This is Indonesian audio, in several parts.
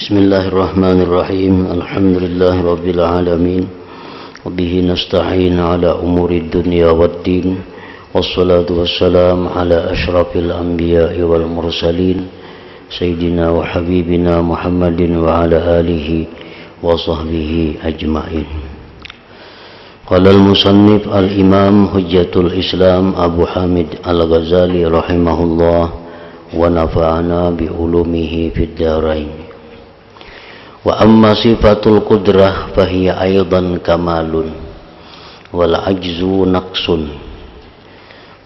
Bismillahirrahmanirrahim. Alhamdulillahirabbil alamin. Wabihi nasta'in ala umuri dunya waddin. Wassalatu wassalam ala asyrafil anbiya'i wal mursalin Sayyidina wa habibina Muhammadin wa ala alihi wa sahbihi ajma'in. Qala al-musannif al-imam hujjatul islam Abu Hamid al-Ghazali rahimahullah wa nafa'ana bi ulumihi fid dharain. Wa amma sifatul qudrah fahiya aidan kamalun wal ajzu naqsun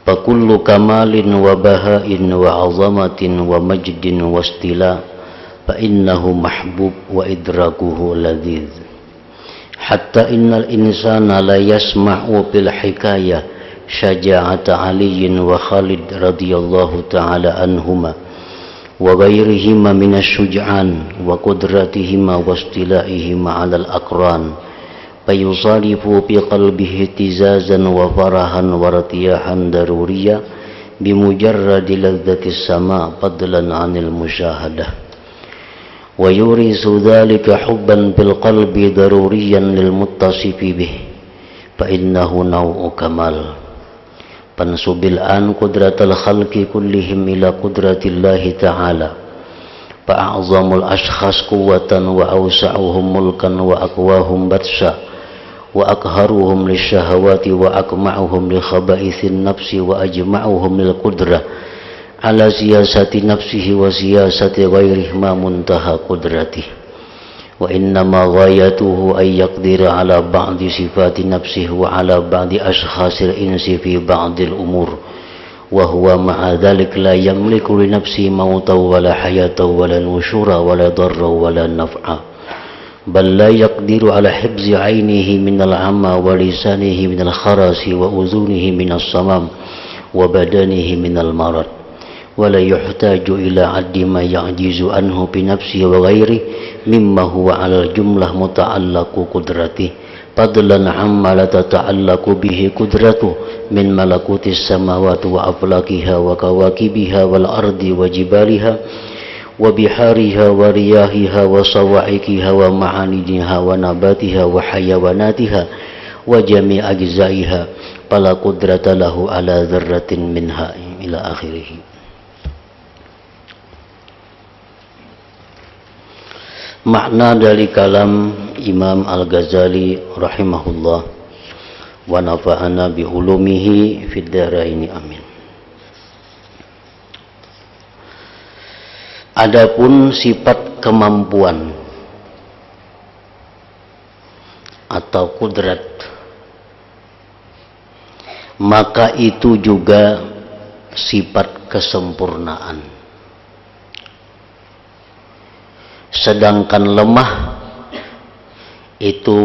fa kullu kamalin wa bahain wa azamatin wa majdin wa istila fa innahu mahbub wa idrakuhu ladhiz hatta innal insana la yasma'u bil hikayah syaja'ata aliyin wa Khalid radhiyallahu ta'ala anhuma wa ghairihima minasyuj'an wa qudratihima wa istila'ihima 'alal aqran fayusalifu fi qalbihi ihtizazan wa farahan wa ratiyahan daruriyya bimujarradi ladzatis sama' fadlan 'anil musyahadah wa yurisu dhalika hubban fil qalbi daruriyan lil muttasifi bih fa innahu naw'u kamal pansubil an qudratal khalqi kullihim ila qudratillahi ta'ala fa'azamul ashkhas quwwatan wa awsa'uhum mulkan wa aqwahum batsha wa akharuhum lisyahawati wa akma'uhum li khaba'ithin nafsi wa ajma'uhum lil qudrah ala siyasati nafsihi wa siyasati ghairihi ma muntaha qudratihi wa innama ghayatuhu ay yaqdira ala ba'di sifati nafsihi wa ala ba'di ashkhasil insi fi ba'dil umur wa huwa ma'a dhalik la yamliku li nafsi mautan wala hayatan wala nushura wala darra wala naf'a bal la yaqdiru ala hibzi aynihi minal amma wa lisanihi minal kharasi wa uzunihi minas samam wa badanihi minal marad wala yuhtaju ila addi ma ya'jizu anhu bi nafsihi wa ghairi mimma huwa 'alal jumlah muta'allaqu qudrati fadlan 'amma la tata'allaqu bihi qudratu min malakutis samawati wa aflakiha wa kawakibiha wal ardi wa jibaliha wa bihariha wa riyahiha wa sawa'ikiha wa ma'anidiha wa nabatiha wa hayawanatiha wa jami' ajzaiha fala qudrata lahu 'ala dzarratin minha ila akhirih. Makna dari kalam Imam Al-Ghazali rahimahullah wa nafa'ana bi ulumihi fid dharaini amin. Adapun sifat kemampuan atau kudrat, maka itu juga sifat kesempurnaan. Sedangkan lemah itu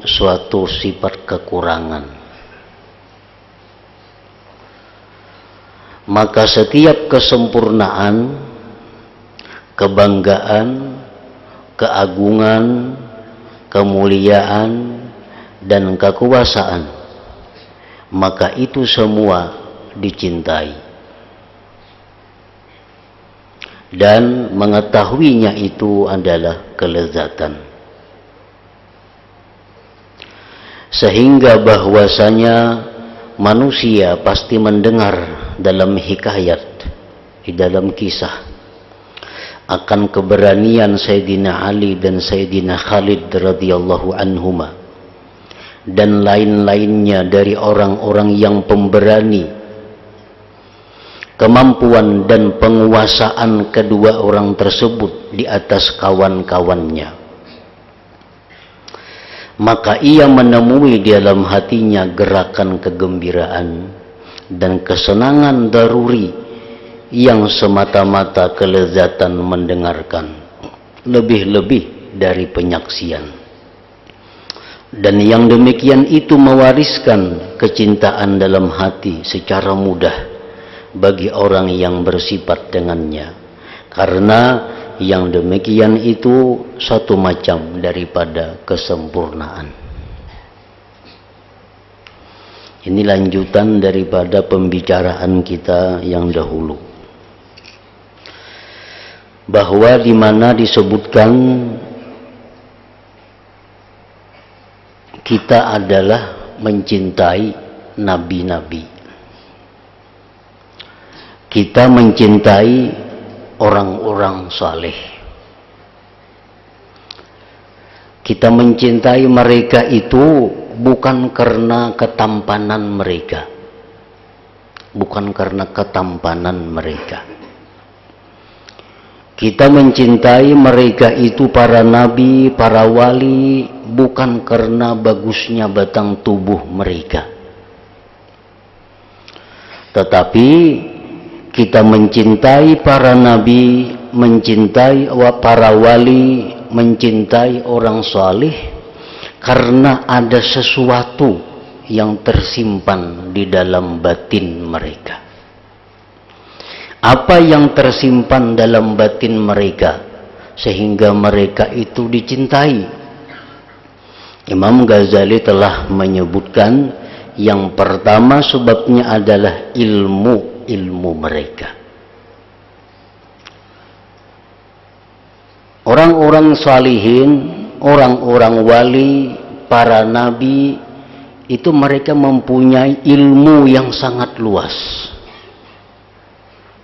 suatu sifat kekurangan. Maka setiap kesempurnaan, kebanggaan, keagungan, kemuliaan, dan kekuasaan, maka itu semua dicintai. Dan mengetahuinya itu adalah kelezatan, sehingga bahwasanya manusia pasti mendengar dalam hikayat, di dalam kisah akan keberanian Sayyidina Ali dan Sayyidina Khalid radhiyallahu anhuma dan lain-lainnya dari orang-orang yang pemberani. Kemampuan dan penguasaan kedua orang tersebut di atas kawan-kawannya, maka ia menemui di dalam hatinya gerakan kegembiraan dan kesenangan daruri yang semata-mata kelezatan mendengarkan, lebih-lebih dari penyaksian. Dan yang demikian itu mewariskan kecintaan dalam hati secara mudah bagi orang yang bersifat dengannya, karena yang demikian itu satu macam daripada kesempurnaan. Ini lanjutan daripada pembicaraan kita yang dahulu. bahwa di mana disebutkan kita adalah mencintai nabi-nabi. Kita mencintai orang-orang saleh. Kita mencintai mereka itu bukan karena ketampanan mereka. Bukan karena ketampanan mereka. Kita mencintai mereka itu para nabi, para wali, bukan karena bagusnya batang tubuh mereka. Tetapi kita mencintai para nabi, mencintai para wali, mencintai orang saleh karena ada sesuatu yang tersimpan di dalam batin mereka. Apa yang tersimpan dalam batin mereka sehingga mereka itu dicintai? Imam Ghazali telah menyebutkan yang pertama sebabnya adalah ilmu mereka. Orang-orang salihin, orang-orang wali, para nabi itu mereka mempunyai ilmu yang sangat luas.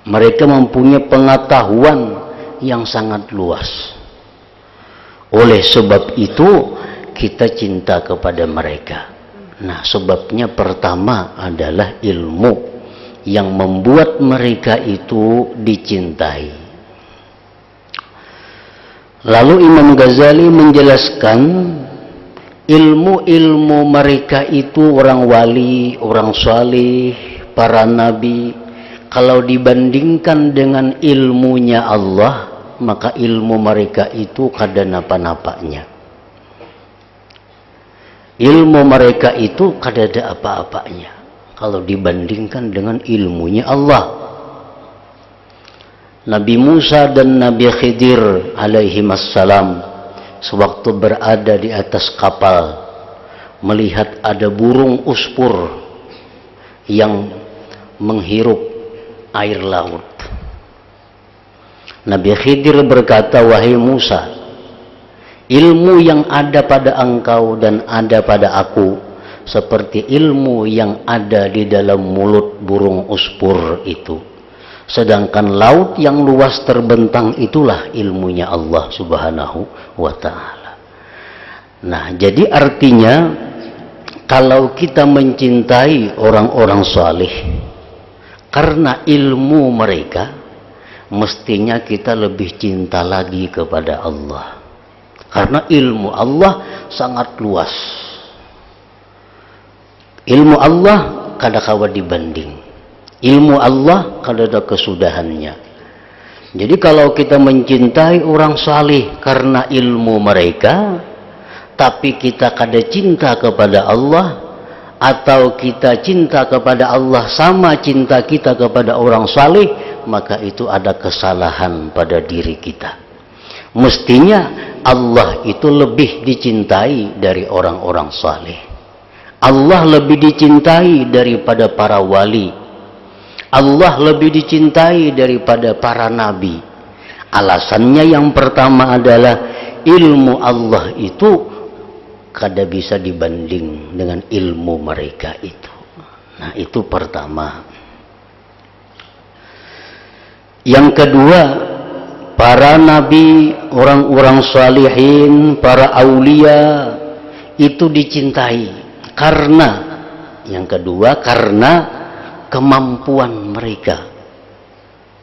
Mereka mempunyai pengetahuan yang sangat luas. Oleh sebab itu kita cinta kepada mereka. Nah, sebabnya pertama adalah ilmu yang membuat mereka itu dicintai. Lalu Imam Ghazali menjelaskan ilmu-ilmu mereka itu, orang wali, orang salih, para nabi, kalau dibandingkan dengan ilmunya Allah, maka ilmu mereka itu kada napa-napanya. Ilmu mereka itu kada ada apa-apanya kalau dibandingkan dengan ilmunya Allah. Nabi Musa dan Nabi Khidir alaihimassalam sewaktu berada di atas kapal melihat ada burung uspur yang menghirup air laut. Nabi Khidir berkata, "Wahai Musa, ilmu yang ada pada engkau dan ada pada aku seperti ilmu yang ada di dalam mulut burung uspur itu. Sedangkan laut yang luas terbentang itulah ilmunya Allah Subhanahu wa ta'ala." Nah, jadi artinya kalau kita mencintai orang-orang saleh karena ilmu mereka, mestinya kita lebih cinta lagi kepada Allah. Karena ilmu Allah sangat luas. Ilmu Allah kada kawa dibanding. Ilmu Allah kada ada kesudahannya. Jadi kalau kita mencintai orang saleh karena ilmu mereka, tapi kita kada cinta kepada Allah, atau kita cinta kepada Allah sama cinta kita kepada orang saleh, maka itu ada kesalahan pada diri kita. Mestinya Allah itu lebih dicintai dari orang-orang saleh. Allah lebih dicintai daripada para wali. Allah lebih dicintai daripada para nabi. Alasannya yang pertama adalah ilmu Allah itu kada bisa dibanding dengan ilmu mereka itu. Nah, itu pertama. Yang kedua, para nabi, orang-orang salihin, para aulia itu dicintai karena yang kedua karena kemampuan mereka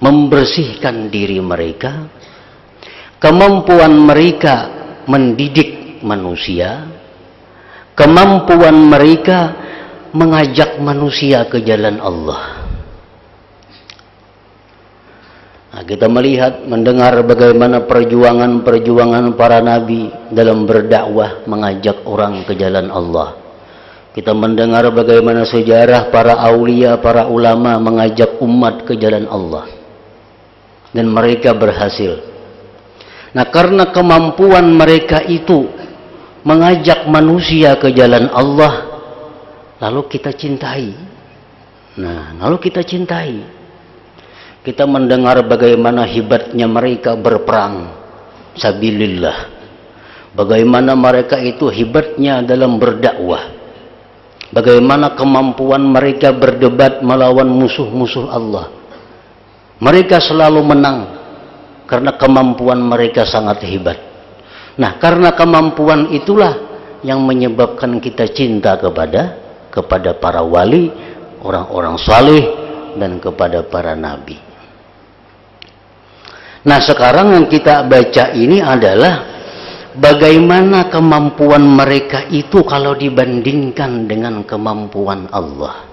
membersihkan diri mereka, kemampuan mereka mendidik manusia, kemampuan mereka mengajak manusia ke jalan Allah. Nah, kita melihat, mendengar bagaimana perjuangan para nabi dalam berdakwah mengajak orang ke jalan Allah. Kita mendengar bagaimana sejarah para aulia, para ulama mengajak umat ke jalan Allah. Dan mereka berhasil. Nah, karena kemampuan mereka itu mengajak manusia ke jalan Allah, lalu kita cintai. Nah, lalu kita cintai. Kita mendengar bagaimana hebatnya mereka berperang sabilillah, bagaimana mereka itu hebatnya dalam berdakwah, bagaimana kemampuan mereka berdebat melawan musuh-musuh Allah. Mereka selalu menang karena kemampuan mereka sangat hebat. Nah, karena kemampuan itulah yang menyebabkan kita cinta kepada para wali, orang-orang saleh, dan kepada para nabi. Nah, sekarang yang kita baca ini adalah bagaimana kemampuan mereka itu kalau dibandingkan dengan kemampuan Allah.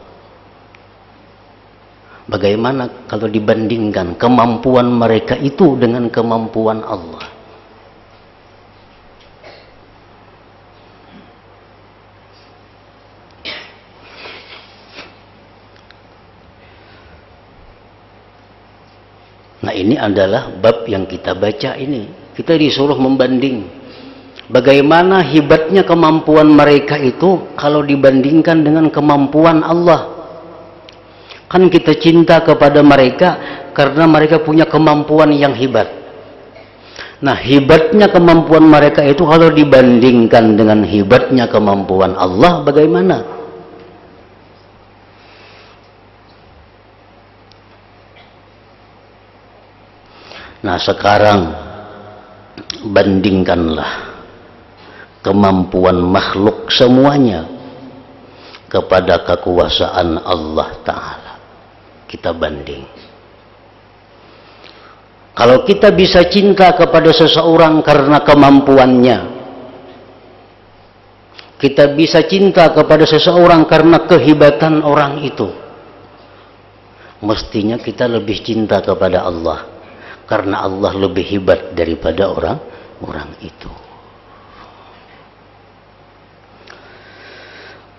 Bagaimana kalau dibandingkan kemampuan mereka itu dengan kemampuan Allah. Nah, ini adalah bab yang kita baca ini. Kita disuruh membanding bagaimana hebatnya kemampuan mereka itu kalau dibandingkan dengan kemampuan Allah. Kan kita cinta kepada mereka karena mereka punya kemampuan yang hebat. Nah, hebatnya kemampuan mereka itu kalau dibandingkan dengan hebatnya kemampuan Allah, bagaimana? Nah, sekarang bandingkanlah kemampuan makhluk semuanya kepada kekuasaan Allah Ta'ala. Kita banding. Kalau kita bisa cinta kepada seseorang karena kemampuannya, kita bisa cinta kepada seseorang karena kehebatan orang itu, mestinya kita lebih cinta kepada Allah karena Allah lebih hebat daripada orang itu.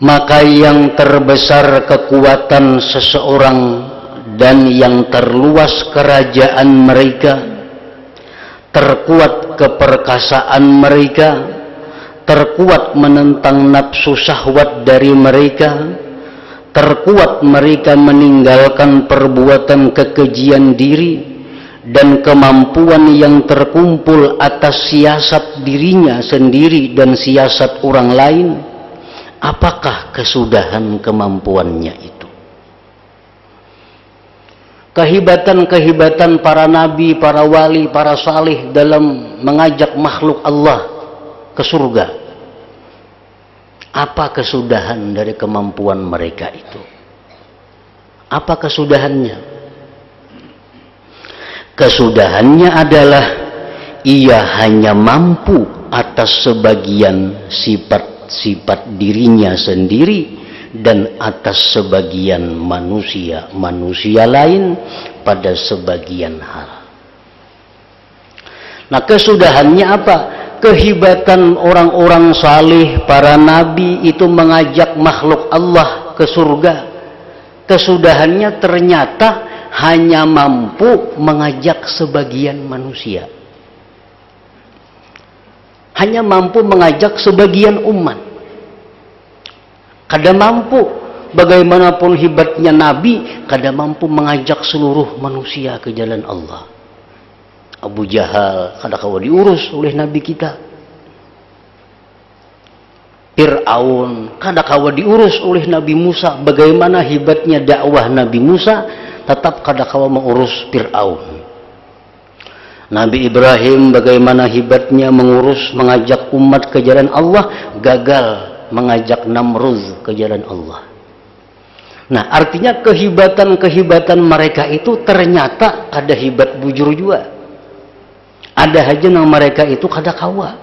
Maka yang terbesar kekuatan seseorang dan yang terluas kerajaan mereka, terkuat keperkasaan mereka, terkuat menentang nafsu syahwat dari mereka, terkuat mereka meninggalkan perbuatan kekejian diri, dan kemampuan yang terkumpul atas siasat dirinya sendiri dan siasat orang lain. Apakah kesudahan kemampuannya itu? Kehebatan-kehebatan para nabi, para wali, para salih dalam mengajak makhluk Allah ke surga. Apa kesudahan dari kemampuan mereka itu? Apa kesudahannya? Kesudahannya adalah ia hanya mampu atas sebagian sifat dirinya sendiri dan atas sebagian manusia lain pada sebagian hal. Nah, kesudahannya apa? Kehebatan orang-orang saleh, para nabi itu mengajak makhluk Allah ke surga. Kesudahannya ternyata hanya mampu mengajak sebagian manusia. Hanya mampu mengajak sebagian umat. Kada mampu, bagaimanapun hebatnya Nabi, kada mampu mengajak seluruh manusia ke jalan Allah. Abu Jahal kada kawa diurus oleh Nabi kita. Fir'aun kada kawa diurus oleh Nabi Musa. Bagaimana hebatnya dakwah Nabi Musa, tetap kada kawa mengurus Fir'aun. Nabi Ibrahim bagaimana hebatnya mengajak umat ke jalan Allah, gagal mengajak Namrud ke jalan Allah. Nah, artinya kehebatan mereka itu ternyata ada hebat bujur juga. Ada aja yang mereka itu kada kawa.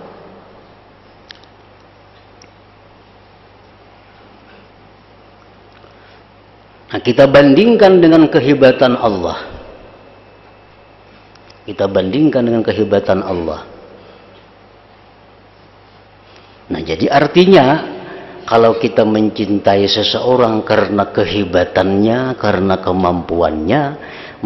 Nah, kita bandingkan dengan kehebatan Allah. Kita bandingkan dengan kehebatan Allah. Nah, jadi artinya kalau kita mencintai seseorang karena kehebatannya, karena kemampuannya,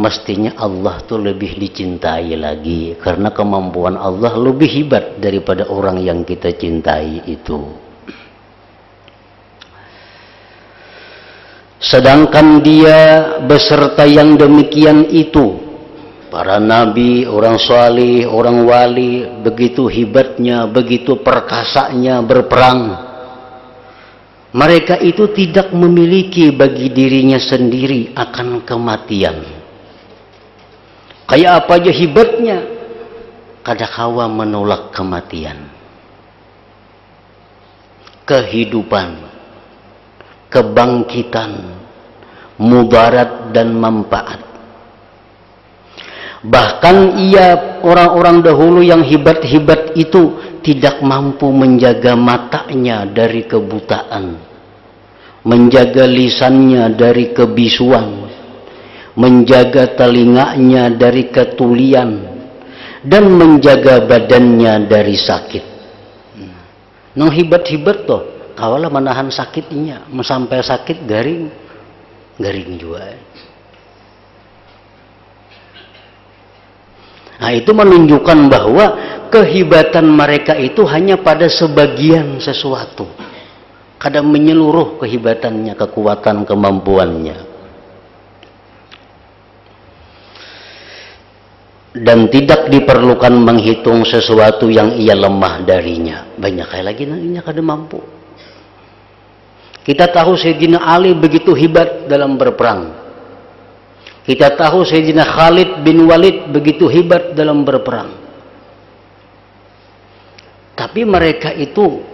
mestinya Allah tuh lebih dicintai lagi karena kemampuan Allah lebih hebat daripada orang yang kita cintai itu. Sedangkan dia beserta yang demikian itu, para nabi, orang salih, orang wali, begitu hebatnya, begitu perkasanya berperang. Mereka itu tidak memiliki bagi dirinya sendiri akan kematian. Kayak apa aja hebatnya, kadangkala menolak kematian. Kehidupan, kebangkitan, mudarat dan manfaat. Bahkan ia orang-orang dahulu yang hebat-hebat itu tidak mampu menjaga matanya dari kebutaan, menjaga lisannya dari kebisuan, menjaga telinganya dari ketulian, dan menjaga badannya dari sakit. Nang hebat-hebat toh, kawalah menahan sakitnya, sampai sakit garing juga. Nah, itu menunjukkan bahwa kehebatan mereka itu hanya pada sebagian sesuatu. Kadang menyeluruh kehebatannya, kekuatan, kemampuannya. Dan tidak diperlukan menghitung sesuatu yang ia lemah darinya. Banyak kali lagi nantinya kada mampu. Kita tahu Sayyidina Ali begitu hebat dalam berperang. Kita tahu Sayyidina Khalid bin Walid begitu hebat dalam berperang. Tapi mereka itu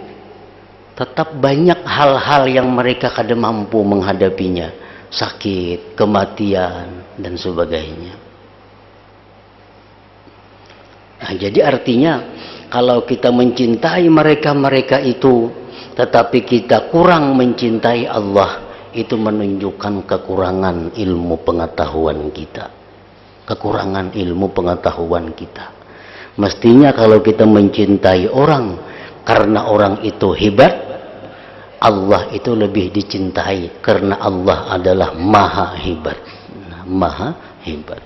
tetap banyak hal-hal yang mereka kada mampu menghadapinya. Sakit, kematian, dan sebagainya. Nah, jadi artinya kalau kita mencintai mereka itu, tetapi kita kurang mencintai Allah, itu menunjukkan kekurangan ilmu pengetahuan kita. Kekurangan ilmu pengetahuan kita. Mestinya kalau kita mencintai orang karena orang itu hebat, Allah itu lebih dicintai karena Allah adalah maha hebat. Maha hebat.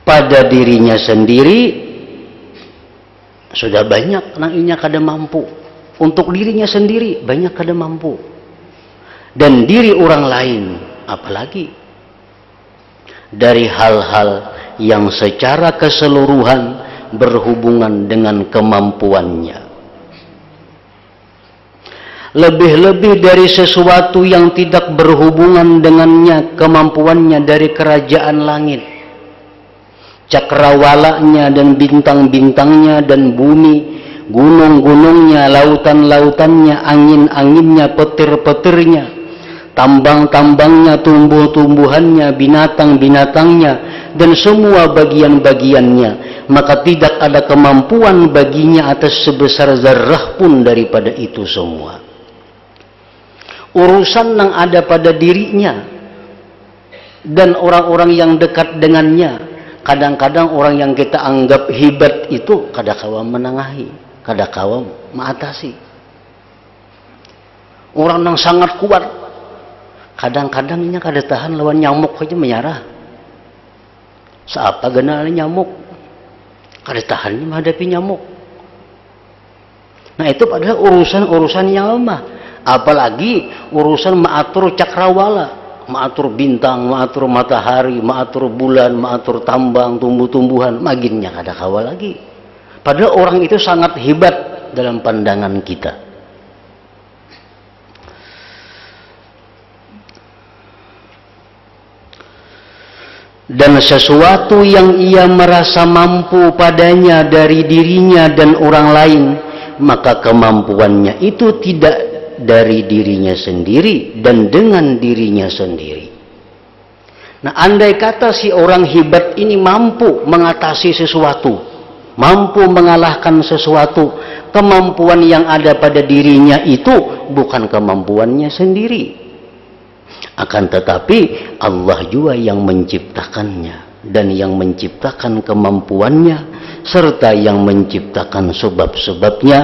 Pada dirinya sendiri sudah banyak nanginya kada mampu. Untuk dirinya sendiri banyak kada mampu. Dan diri orang lain apalagi. Dari hal-hal yang secara keseluruhan berhubungan dengan kemampuannya. Lebih-lebih dari sesuatu yang tidak berhubungan dengannya, kemampuannya dari kerajaan langit. Cakrawalanya dan bintang-bintangnya dan bumi, gunung-gunungnya, lautan-lautannya, angin-anginnya, petir-petirnya, tambang-tambangnya, tumbuh-tumbuhannya, binatang-binatangnya, dan semua bagian-bagiannya. Maka tidak ada kemampuan baginya atas sebesar zarrah pun daripada itu semua. Urusan yang ada pada dirinya dan orang-orang yang dekat dengannya. Kadang-kadang orang yang kita anggap hebat itu kadangkala menengahi, kadangkala mengatasi. Orang yang sangat kuat, kadang-kadangnya kada tahan lawan nyamuk aja menyerah. Seapa genal nyamuk, kada tahan menghadapi nyamuk. Nah itu padahal urusan-urusan yang lemah. Apalagi urusan mengatur cakrawala. Mengatur bintang, mengatur matahari, mengatur bulan, mengatur tambang, tumbuh-tumbuhan, maginnya kada kawa lagi. Padahal orang itu sangat hebat dalam pandangan kita. Dan sesuatu yang ia merasa mampu padanya dari dirinya dan orang lain, maka kemampuannya itu tidak dari dirinya sendiri dan dengan dirinya sendiri. Nah, andai kata si orang hebat ini mampu mengatasi sesuatu, mampu mengalahkan sesuatu, kemampuan yang ada pada dirinya itu bukan kemampuannya sendiri. Akan tetapi Allah juga yang menciptakannya dan yang menciptakan kemampuannya, serta yang menciptakan sebab-sebabnya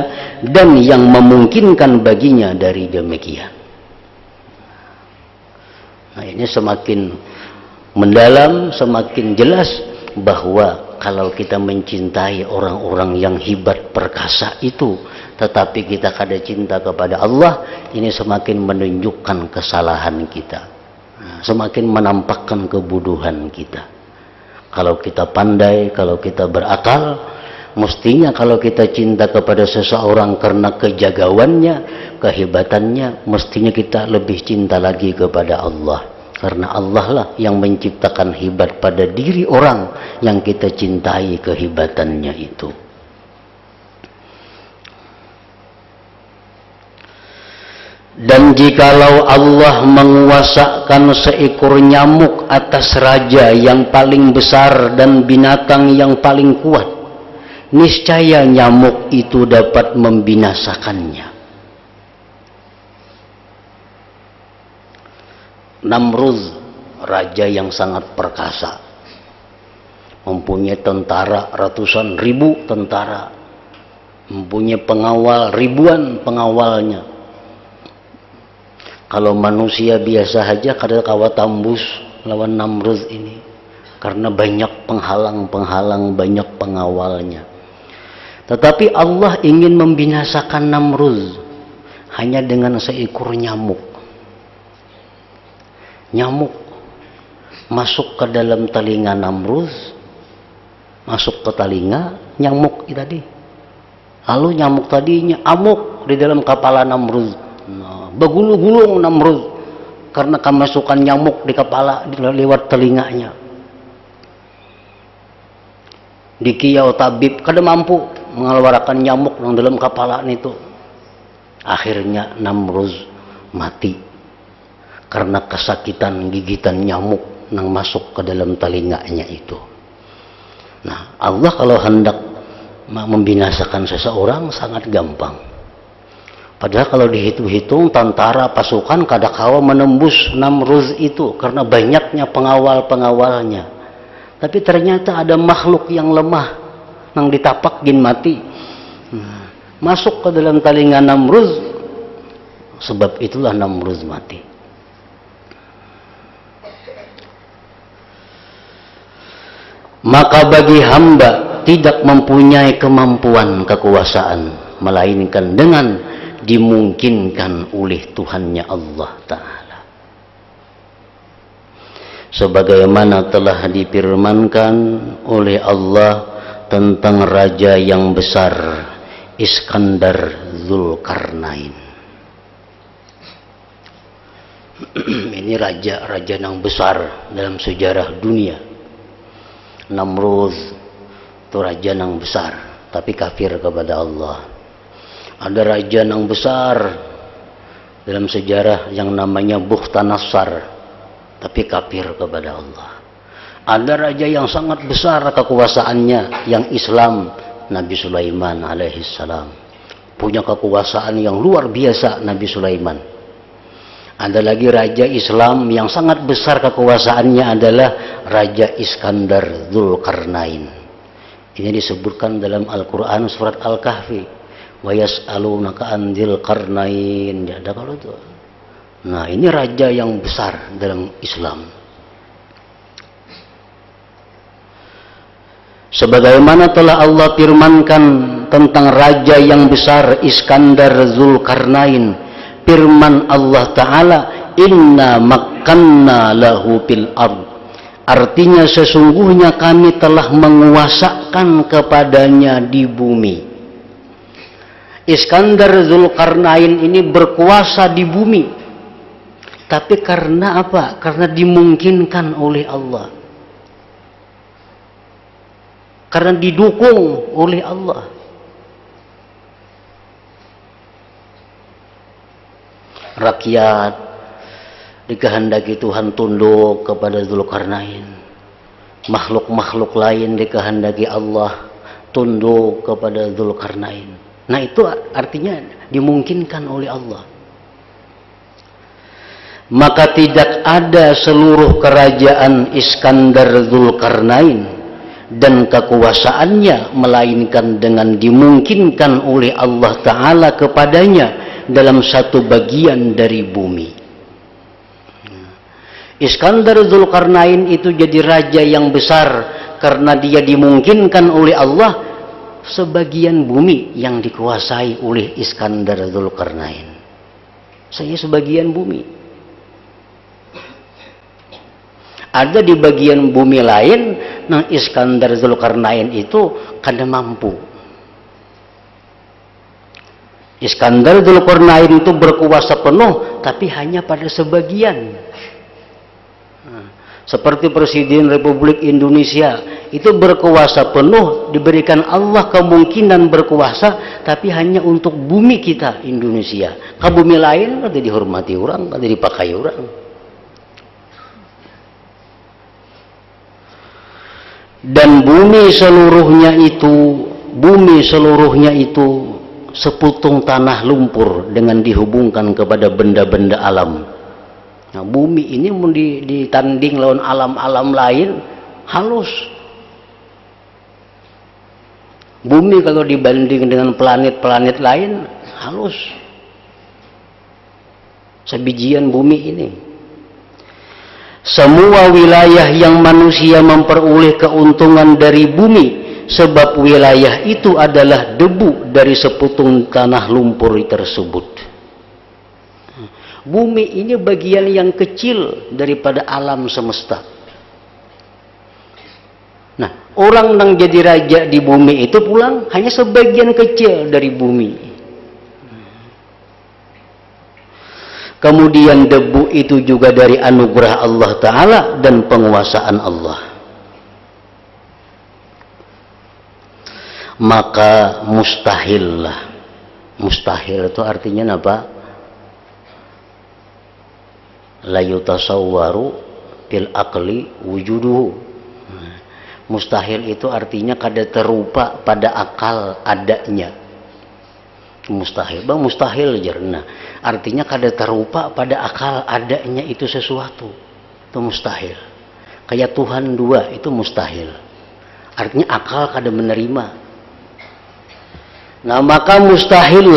dan yang memungkinkan baginya dari demikian. Nah, ini semakin mendalam, semakin jelas bahwa kalau kita mencintai orang-orang yang hebat perkasa itu, tetapi kita kada cinta kepada Allah, ini semakin menunjukkan kesalahan kita, semakin menampakkan kebodohan kita. Kalau kita pandai, kalau kita berakal, mestinya kalau kita cinta kepada seseorang karena kejagawannya, kehebatannya, mestinya kita lebih cinta lagi kepada Allah. Karena Allah lah yang menciptakan hebat pada diri orang yang kita cintai kehebatannya itu. Dan jikalau Allah menguasakan seekor nyamuk atas raja yang paling besar dan binatang yang paling kuat, niscaya nyamuk itu dapat membinasakannya. Namrud, raja yang sangat perkasa, mempunyai tentara ratusan ribu tentara, mempunyai pengawal ribuan pengawalnya. Kalau manusia biasa saja kada kawa tambus lawan Namrud ini, karena banyak penghalang-penghalang, banyak pengawalnya. Tetapi Allah ingin membinasakan Namrud hanya dengan seekor nyamuk. Nyamuk masuk ke dalam telinga Namrud, masuk ke telinga nyamuk tadi. Lalu nyamuk tadinya amuk di dalam kepala Namrud. Nah, begulung-gulung Namrud karena kemasukan nyamuk di kepala lewat telinganya. Dikiau tabib kada mampu mengeluarkan nyamuk yang dalam kepala itu. Akhirnya Namrud mati karena kesakitan gigitan nyamuk yang masuk ke dalam telinganya itu. Nah, Allah kalau hendak membinasakan seseorang sangat gampang. Padahal kalau dihitung-hitung tentara pasukan kada kawa menembus Namrud itu karena banyaknya pengawal-pengawalnya. Tapi ternyata ada makhluk yang lemah yang ditapak jin mati. Nah, masuk ke dalam telinga Namrud, sebab itulah Namrud mati. Maka bagi hamba tidak mempunyai kemampuan kekuasaan, melainkan dengan dimungkinkan oleh Tuhannya Allah Ta'ala. Sebagaimana telah difirmankan oleh Allah tentang raja yang besar, Iskandar Zulkarnain. Ini raja yang besar dalam sejarah dunia. Namrud itu raja yang besar tapi kafir kepada Allah. Ada raja yang besar dalam sejarah yang namanya Bukhtanasar tapi kafir kepada Allah. Ada raja yang sangat besar kekuasaannya yang Islam, Nabi Sulaiman alaihissalam, punya kekuasaan yang luar biasa Nabi Sulaiman. Ada lagi raja Islam yang sangat besar kekuasaannya adalah Raja Iskandar Zulkarnain. Ini disebutkan dalam Al-Quran surat Al-Kahfi. Wa yas'alunaka an Dzulkarnain. Ada kalau itu. Nah, ini raja yang besar dalam Islam. Sebagaimana telah Allah firmankan tentang raja yang besar Iskandar Zulkarnain, firman Allah Ta'ala, inna makkanna lahu fil ard, artinya sesungguhnya kami telah menguasakan kepadanya di bumi. Iskandar Zulkarnain ini berkuasa di bumi, tapi karena apa? Karena dimungkinkan oleh Allah, karena didukung oleh Allah. Rakyat dikehendaki Tuhan tunduk kepada Zulkarnain. Makhluk-makhluk lain dikehendaki Allah tunduk kepada Zulkarnain. Nah, itu artinya dimungkinkan oleh Allah. Maka tidak ada seluruh kerajaan Iskandar Zulkarnain dan kekuasaannya melainkan dengan dimungkinkan oleh Allah Ta'ala kepadanya dalam satu bagian dari bumi. Iskandar Dzulkarnain itu jadi raja yang besar karena dia dimungkinkan oleh Allah sebagian bumi yang dikuasai oleh Iskandar Dzulkarnain. Saya sebagian bumi. Ada di bagian bumi lain, nah Iskandar Dzulkarnain itu kada mampu. Iskandar Dzulkarnain itu berkuasa penuh, tapi hanya pada sebagian. Seperti Presiden Republik Indonesia itu berkuasa penuh, diberikan Allah kemungkinan berkuasa, tapi hanya untuk bumi kita Indonesia. Ke bumi lain kada dihormati orang, kada dipakai orang. Dan bumi seluruhnya itu seputung tanah lumpur dengan dihubungkan kepada benda-benda alam. Nah, bumi ini mau ditanding lawan alam-alam lain halus. Bumi kalau dibanding dengan planet-planet lain halus. Sebijian bumi ini. Semua wilayah yang manusia memperoleh keuntungan dari bumi, sebab wilayah itu adalah debu dari seputung tanah lumpur tersebut. Bumi ini bagian yang kecil daripada alam semesta. Nah, orang yang jadi raja di bumi itu pulang hanya sebagian kecil dari bumi. Kemudian debu itu juga dari anugerah Allah Ta'ala dan penguasaan Allah. Maka mustahil lah. Mustahil itu artinya apa? La yutasawwaru bil aqli wujuduhu. Mustahil itu artinya kada terupa pada akal adanya. Mustahil, bang mustahil jerna. Artinya kada terupa pada akal adanya itu sesuatu. Itu mustahil. Kayak Tuhan dua itu mustahil. Artinya akal kada menerima. Nah, maka mustahil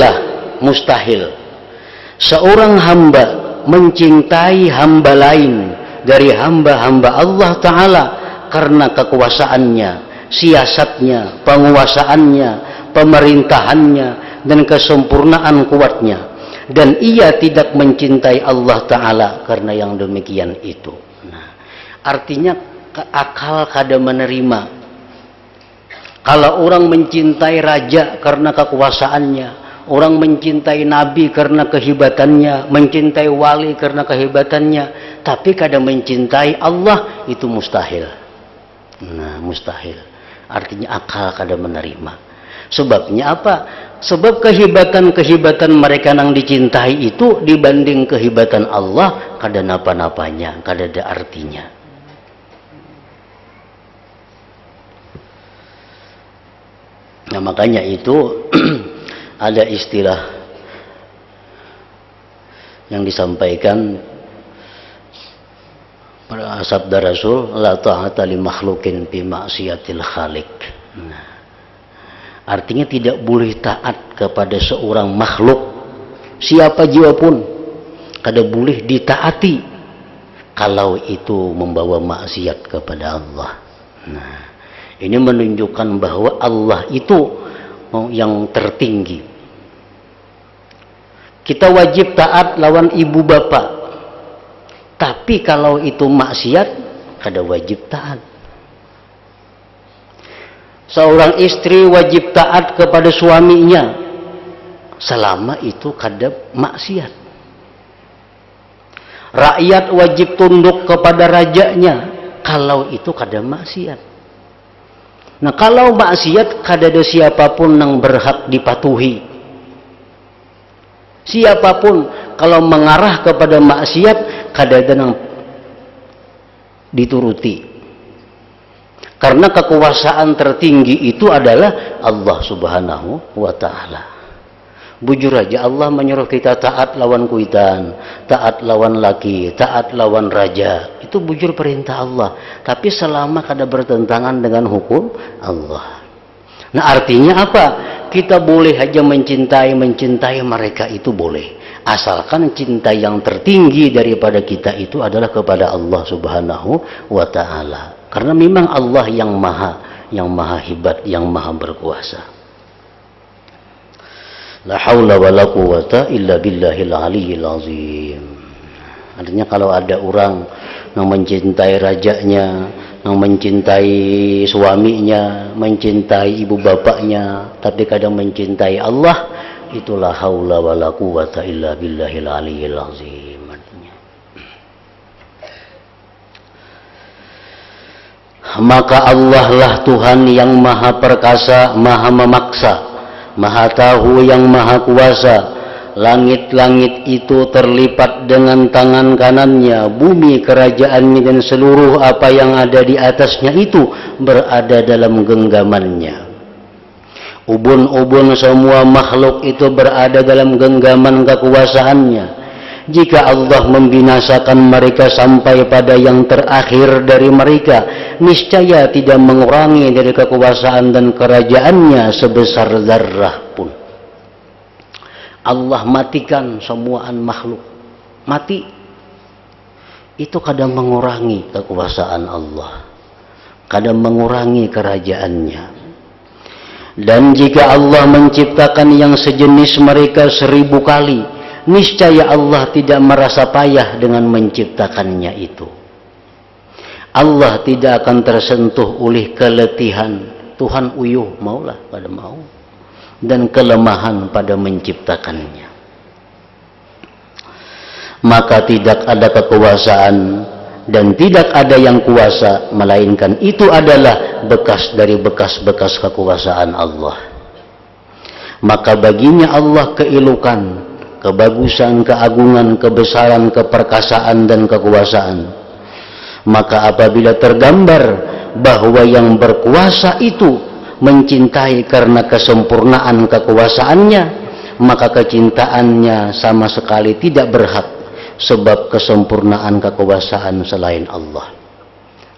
seorang hamba mencintai hamba lain dari hamba-hamba Allah Ta'ala karena kekuasaannya, siasatnya, penguasaannya, pemerintahannya, dan kesempurnaan kuatnya, dan ia tidak mencintai Allah Ta'ala karena yang demikian itu. Nah, artinya akal kada menerima. Kalau orang mencintai raja karena kekuasaannya, orang mencintai nabi karena kehebatannya, mencintai wali karena kehebatannya, tapi kada mencintai Allah, itu mustahil. Nah, mustahil. Artinya akal kada menerima. Sebabnya apa? Sebab kehebatan-kehebatan mereka yang dicintai itu dibanding kehebatan Allah kada napa-napanya, kada ada artinya. Nah, makanya itu ada istilah yang disampaikan pada sabda Rasul, la ta'ata li makhlukin fi ma'siyatil khaliq. Nah, artinya tidak boleh taat kepada seorang makhluk siapa jua pun, kada boleh ditaati kalau itu membawa maksiat kepada Allah. Nah, ini menunjukkan bahwa Allah itu yang tertinggi. Kita wajib taat lawan ibu bapak, tapi kalau itu maksiat kada wajib taat. Seorang istri wajib taat kepada suaminya selama itu kada maksiat. Rakyat wajib tunduk kepada rajanya kalau itu kada maksiat. Nah, kalau maksiat kada ada siapapun yang berhak dipatuhi. Siapapun kalau mengarah kepada maksiat kada ada yang dituruti. Karena kekuasaan tertinggi itu adalah Allah Subhanahu wa Ta'ala. Bujur aja Allah menyuruh kita taat lawan kuitan, taat lawan laki, taat lawan raja. Itu bujur perintah Allah. Tapi selama kada bertentangan dengan hukum Allah. Nah, artinya apa? Kita boleh aja mencintai mereka, itu boleh. Asalkan cinta yang tertinggi daripada kita itu adalah kepada Allah Subhanahu wa ta'ala. Karena memang Allah yang maha hebat, yang maha berkuasa. La haula wa la quwata illa billahil aliyyil azim. Artinya kalau ada orang yang mencintai rajanya, yang mencintai suaminya, mencintai ibu bapaknya, tapi kadang mencintai Allah, itulah haula wa la quwata illa billahil aliyyil azim. Artinya. Maka Allah lah Tuhan yang maha perkasa, maha memaksa, maha tahu, yang maha kuasa. Langit-langit itu terlipat dengan tangan kanannya, bumi kerajaannya dan seluruh apa yang ada di atasnya itu berada dalam genggamannya. Ubun-ubun semua makhluk itu berada dalam genggaman kekuasaannya. Jika Allah membinasakan mereka sampai pada yang terakhir dari mereka, niscaya tidak mengurangi dari kekuasaan dan kerajaannya sebesar zarrah pun. Allah matikan semuaan makhluk, mati, itu kadang mengurangi kekuasaan Allah, kadang mengurangi kerajaannya. Dan jika Allah menciptakan yang sejenis mereka 1000 kali, niscaya Allah tidak merasa payah dengan menciptakannya itu. Allah tidak akan tersentuh oleh keletihan. Tuhan uyuh, maulah pada mau, dan kelemahan pada menciptakannya. Maka tidak ada kekuasaan dan tidak ada yang kuasa, melainkan itu adalah bekas dari bekas-bekas kekuasaan Allah. Maka baginya Allah keelukan, kebagusan, keagungan, kebesaran, keperkasaan, dan kekuasaan. Maka apabila tergambar bahwa yang berkuasa itu mencintai karena kesempurnaan kekuasaannya, maka kecintaannya sama sekali tidak berhak, sebab kesempurnaan kekuasaan selain Allah.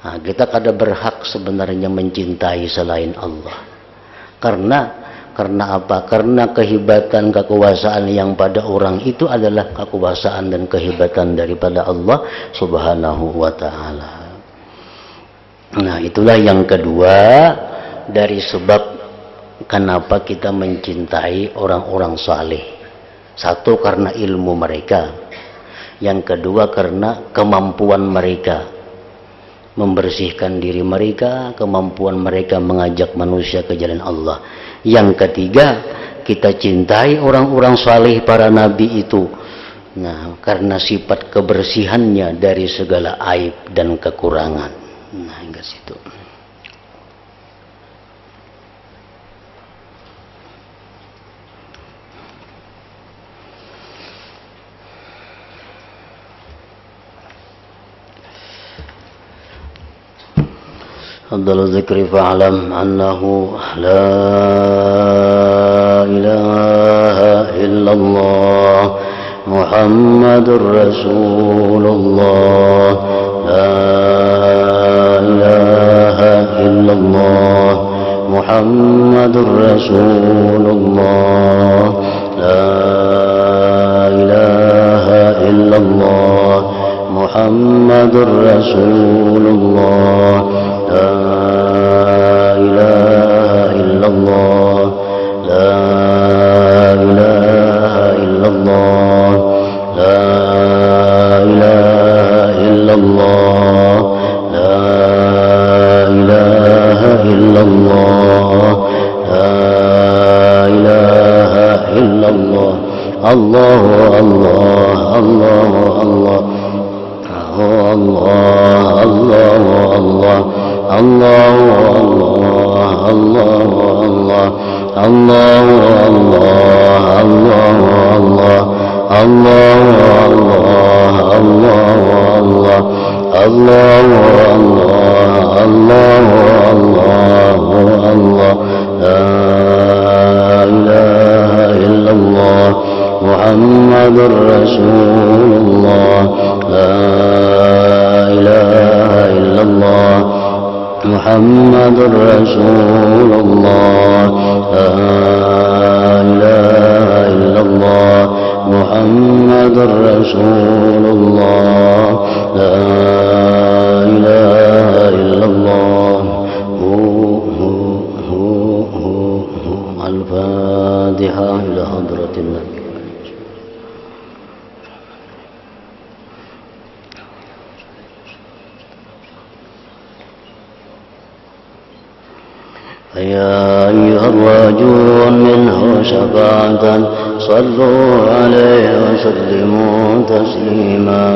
Nah, kita kada berhak sebenarnya mencintai selain Allah. Karena apa? Karena kehebatan kekuasaan yang pada orang itu adalah kekuasaan dan kehebatan daripada Allah Subhanahu wa ta'ala. Nah, itulah yang kedua dari sebab kenapa kita mencintai orang-orang saleh. Satu, karena ilmu mereka. Yang kedua, karena kemampuan mereka membersihkan diri mereka, kemampuan mereka mengajak manusia ke jalan Allah. Yang ketiga, kita cintai orang-orang saleh, para nabi itu. Nah, karena sifat kebersihannya dari segala aib dan kekurangan. Nah, hingga situ. Afdalul dzikri fa'lam annahu la ilaha illallah Muhammadur Rasulullah, la ilaha illallah Muhammadur Rasulullah, la ilaha illallah Muhammadur Rasulullah, la ilaha illallah, la ilaha illallah, la ilaha illallah, la ilaha illallah, la ilaha illallah. Allah Allah Allah Allah Allah Allah Allah Allah Allah Muhammadur Rasulullah, la ilaha illallah, محمد رسول الله لا إله إلا الله محمد رسول الله لا إله إلا الله الفاتحة إلى حضرة النبي. يا أيها الراجون منه شفاعة صلوا عليه وسلموا تسليما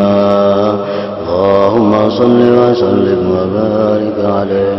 اللهم صل وسلم وبارك عليه.